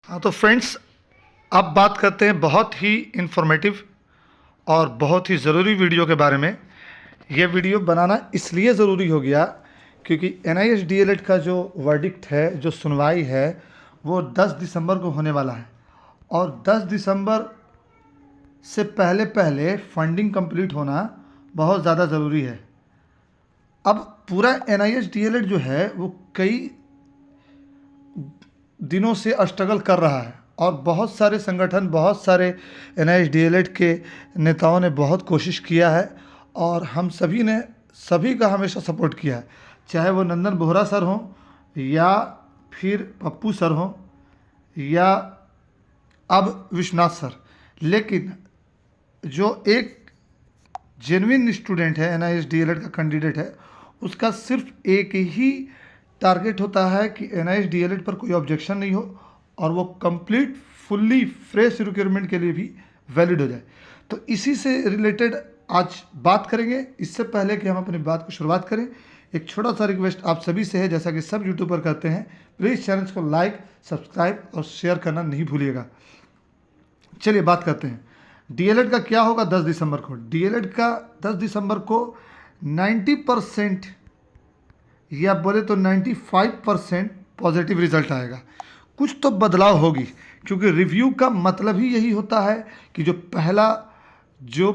हाँ तो फ्रेंड्स, अब बात करते हैं बहुत ही इन्फॉर्मेटिव और बहुत ही ज़रूरी वीडियो के बारे में। ये वीडियो बनाना इसलिए ज़रूरी हो गया क्योंकि NIST DLED का जो वर्डिक्ट है, जो सुनवाई है, वो 10 दिसंबर को होने वाला है और 10 दिसंबर से पहले पहले फंडिंग कंप्लीट होना बहुत ज़्यादा ज़रूरी है। अब पूरा NIST DLED जो है वो कई दिनों से स्ट्रगल कर रहा है और बहुत सारे संगठन, बहुत सारे NIST DLED के नेताओं ने बहुत कोशिश किया है और हम सभी ने सभी का हमेशा सपोर्ट किया है, चाहे वो नंदन बोहरा सर हों या फिर पप्पू सर हों या अब विश्वनाथ सर। लेकिन जो एक जेन्युइन स्टूडेंट है, NIST DLED का कैंडिडेट है, उसका सिर्फ एक ही टारगेट होता है कि NIST DLED पर कोई ऑब्जेक्शन नहीं हो और वो कंप्लीट फुल्ली फ्रेश रिक्वायरमेंट के लिए भी वैलिड हो जाए। तो इसी से रिलेटेड आज बात करेंगे। इससे पहले कि हम अपनी बात को शुरुआत करें, एक छोटा सा रिक्वेस्ट आप सभी से है, जैसा कि सब यूट्यूबर करते हैं, प्लीज़ चैनल को लाइक, सब्सक्राइब और शेयर करना नहीं भूलिएगा। चलिए बात करते हैं DLED का क्या होगा 10 दिसंबर को। DLED का 10 दिसंबर को 90% या बोले तो 95% पॉजिटिव रिजल्ट आएगा। कुछ तो बदलाव होगी क्योंकि रिव्यू का मतलब ही यही होता है कि जो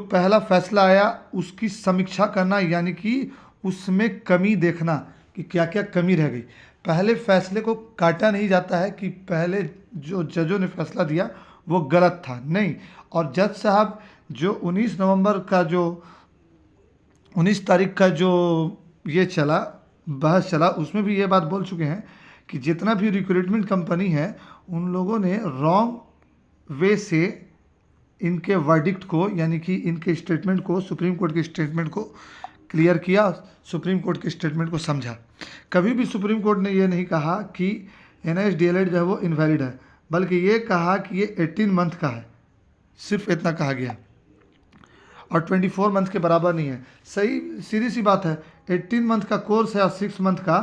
पहला फैसला आया उसकी समीक्षा करना, यानी कि उसमें कमी देखना कि क्या क्या कमी रह गई। पहले फैसले को काटा नहीं जाता है कि पहले जो जजों ने फैसला दिया वो गलत था, नहीं। और जज साहब जो 19 तारीख का जो ये बहस चला, उसमें भी ये बात बोल चुके हैं कि जितना भी रिक्रूटमेंट कंपनी है उन लोगों ने रॉन्ग वे से इनके वर्डिक्ट को, यानी कि इनके स्टेटमेंट को, सुप्रीम कोर्ट के स्टेटमेंट को क्लियर किया, सुप्रीम कोर्ट के स्टेटमेंट को समझा। कभी भी सुप्रीम कोर्ट ने ये नहीं कहा कि NIST DLED जो है वो इनवैलिड है, बल्कि ये कहा कि ये 18 मंथ का है, सिर्फ इतना कहा गया और 24 मंथ के बराबर नहीं है। सही सीधी सी बात है, 18 मंथ का कोर्स है और 6 मंथ का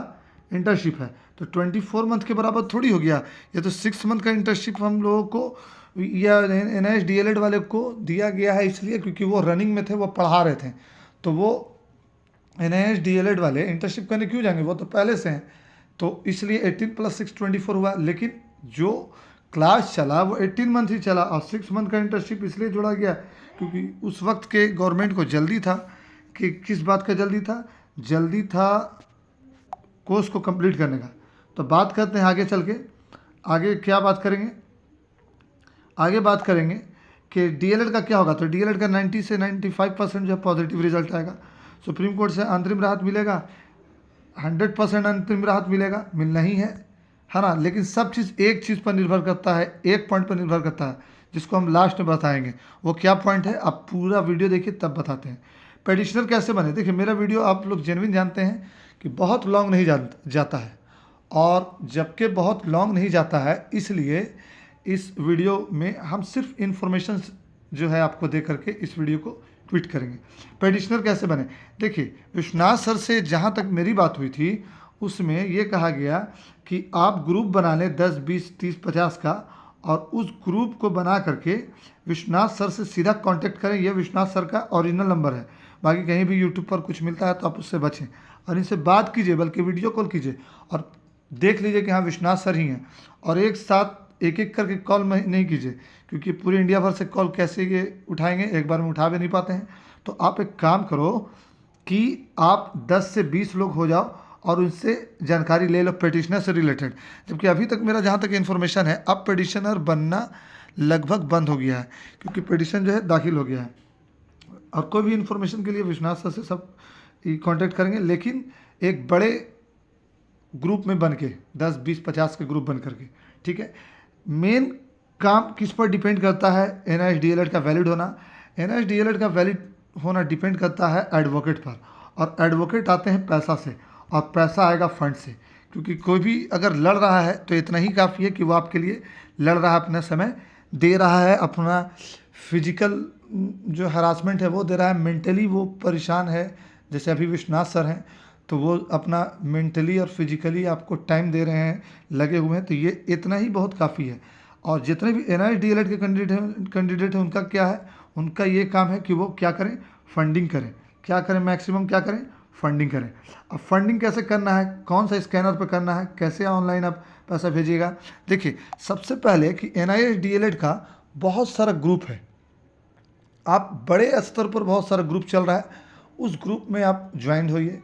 इंटर्नशिप है, तो 24 मंथ के बराबर थोड़ी हो गया। ये तो 6 मंथ का इंटर्नशिप हम लोगों को या NIST DLED वाले को दिया गया है इसलिए क्योंकि वो रनिंग में थे, वो पढ़ा रहे थे। तो वो NIST DLED वाले इंटर्नशिप करने क्यों जाएंगे, वो तो पहले से हैं। तो इसलिए 18 + 6 24 हुआ। लेकिन जो क्लास चला वो 18 मंथ ही चला और 6 मंथ का इंटर्नशिप इसलिए जोड़ा गया क्योंकि उस वक्त के गवर्नमेंट को जल्दी था। कि किस बात का जल्दी था? जल्दी था कोर्स को कंप्लीट करने का। तो बात करते हैं आगे चल के, आगे क्या बात करेंगे। आगे बात करेंगे कि DLED का क्या होगा। तो DLED का 90 से 95% जो है पॉजिटिव रिजल्ट आएगा। सुप्रीम कोर्ट से अंतरिम राहत मिलेगा, 100% अंतरिम राहत मिलेगा, मिलना ही है ना। लेकिन सब चीज़ एक चीज़ पर निर्भर करता है, एक पॉइंट पर निर्भर करता है, जिसको हम लास्ट में बताएंगे। वो क्या पॉइंट है, आप पूरा वीडियो देखिए तब बताते हैं। पेडिशनर कैसे बने, देखिए मेरा वीडियो आप लोग जेन्युइन जानते हैं कि बहुत लॉन्ग नहीं जाता है, और जबकि बहुत लॉन्ग नहीं जाता है इसलिए इस वीडियो में हम सिर्फ इन्फॉर्मेशन जो है आपको दे करके इस वीडियो को ट्वीट करेंगे। पेडिशनर कैसे बने, देखिए विश्वनाथ सर से जहाँ तक मेरी बात हुई थी उसमें ये कहा गया कि आप ग्रुप बना लें 10, 20, 30, 50 का, और उस ग्रुप को बना करके विश्वनाथ सर से सीधा कांटेक्ट करें। ये विश्वनाथ सर का ओरिजिनल नंबर है, बाकी कहीं भी यूट्यूब पर कुछ मिलता है तो आप उससे बचें और इनसे बात कीजिए, बल्कि वीडियो कॉल कीजिए और देख लीजिए कि हाँ विश्वनाथ सर ही हैं। और एक साथ एक एक करके कॉल नहीं कीजिए क्योंकि पूरे इंडिया भर से कॉल कैसे ये उठाएंगे, एक बार में उठा भी नहीं पाते हैं। तो आप एक काम करो कि आप 10 से 20 लोग हो जाओ और उनसे जानकारी ले लो पेटिशनर से रिलेटेड। जबकि अभी तक मेरा जहाँ तक इन्फॉर्मेशन है, अब पेटिशनर बनना लगभग बंद हो गया है क्योंकि पेटिशन जो है दाखिल हो गया है। और कोई भी इन्फॉर्मेशन के लिए विश्वनाथ सर से सब कांटेक्ट करेंगे, लेकिन एक बड़े ग्रुप में बन के 10, 20, 50 के ग्रुप बन करके, ठीक है। मेन काम किस पर डिपेंड करता है, NIST DLED का वैलिड होना। NIST DLED का वैलिड होना डिपेंड करता है एडवोकेट पर, और एडवोकेट आते हैं पैसा से और पैसा आएगा फंड से। क्योंकि कोई भी अगर लड़ रहा है तो इतना ही काफ़ी है कि वो आपके लिए लड़ रहा है, अपना समय दे रहा है, अपना फिजिकल जो हरासमेंट है वो दे रहा है, मेंटली वो परेशान है। जैसे अभी विश्वनाथ सर हैं तो वो अपना मेंटली और फिजिकली आपको टाइम दे रहे हैं, लगे हुए हैं, तो ये इतना ही बहुत काफ़ी है। और जितने भी NIH DLED के कैंडिडेट हैं उनका क्या है, उनका ये काम है कि वो क्या करें, फंडिंग करें। क्या करें, मैक्सिमम क्या करें, फंडिंग करें। अब फंडिंग कैसे करना है, कौन सा स्कैनर पर करना है, कैसे ऑनलाइन आप पैसा भेजिएगा। देखिए सबसे पहले कि NIH DLED का बहुत सारा ग्रुप है, आप बड़े स्तर पर बहुत सारा ग्रुप चल रहा है, उस ग्रुप में आप ज्वाइन होइए।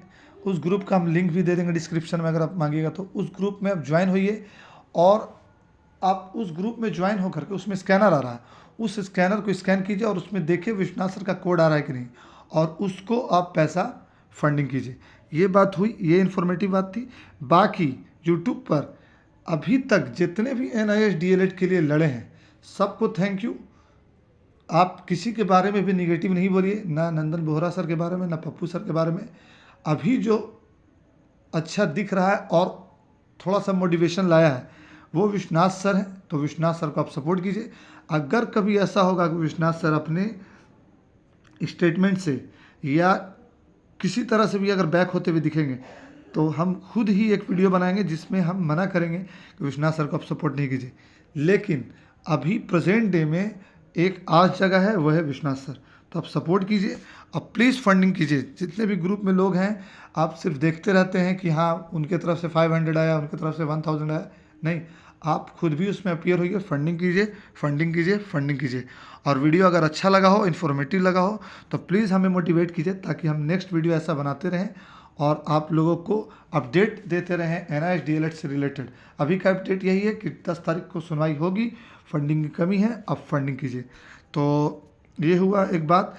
उस ग्रुप का हम लिंक भी दे देंगे डिस्क्रिप्शन में, अगर आप मांगिएगा तो उस ग्रुप में आप ज्वाइन होइए। और आप उस ग्रुप में ज्वाइन होकर के उसमें स्कैनर आ रहा है, उस स्कैनर को स्कैन कीजिए और उसमें देखिए विश्वनाथ सर का कोड आ रहा है कि नहीं, और उसको आप पैसा फंडिंग कीजिए। ये बात हुई, ये इन्फॉर्मेटिव बात थी। बाकी यूट्यूब पर अभी तक जितने भी NIH DLED के लिए लड़े हैं सबको थैंक यू। आप किसी के बारे में भी निगेटिव नहीं बोलिए, ना नंदन बोहरा सर के बारे में, ना पप्पू सर के बारे में। अभी जो अच्छा दिख रहा है और थोड़ा सा मोटिवेशन लाया है वो विश्वनाथ सर हैं, तो विश्वनाथ सर को आप सपोर्ट कीजिए। अगर कभी ऐसा होगा कि विश्वनाथ सर अपने स्टेटमेंट से या किसी तरह से भी अगर बैक होते हुए दिखेंगे तो हम खुद ही एक वीडियो बनाएंगे जिसमें हम मना करेंगे कि विश्वनाथ सर को आप सपोर्ट नहीं कीजिए। लेकिन अभी प्रेजेंट डे में एक आज जगह है, वह है विश्वनाथ सर, तो आप सपोर्ट कीजिए। अब प्लीज़ फंडिंग कीजिए। जितने भी ग्रुप में लोग हैं आप सिर्फ देखते रहते हैं कि हाँ उनके तरफ से 500 आया, उनके तरफ से 1000 आया, नहीं, आप खुद भी उसमें अपीयर होइए, फंडिंग कीजिए, फंडिंग कीजिए, फंडिंग कीजिए। और वीडियो अगर अच्छा लगा हो, इन्फॉर्मेटिव लगा हो तो प्लीज़ हमें मोटिवेट कीजिए ताकि हम नेक्स्ट वीडियो ऐसा बनाते रहें और आप लोगों को अपडेट देते रहें NIH DLED से रिलेटेड। अभी का अपडेट यही है कि 10 तारीख को सुनवाई होगी, फंडिंग की कमी है, अब फंडिंग कीजिए। तो ये हुआ एक बात।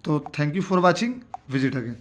तो thank you for watching, visit again.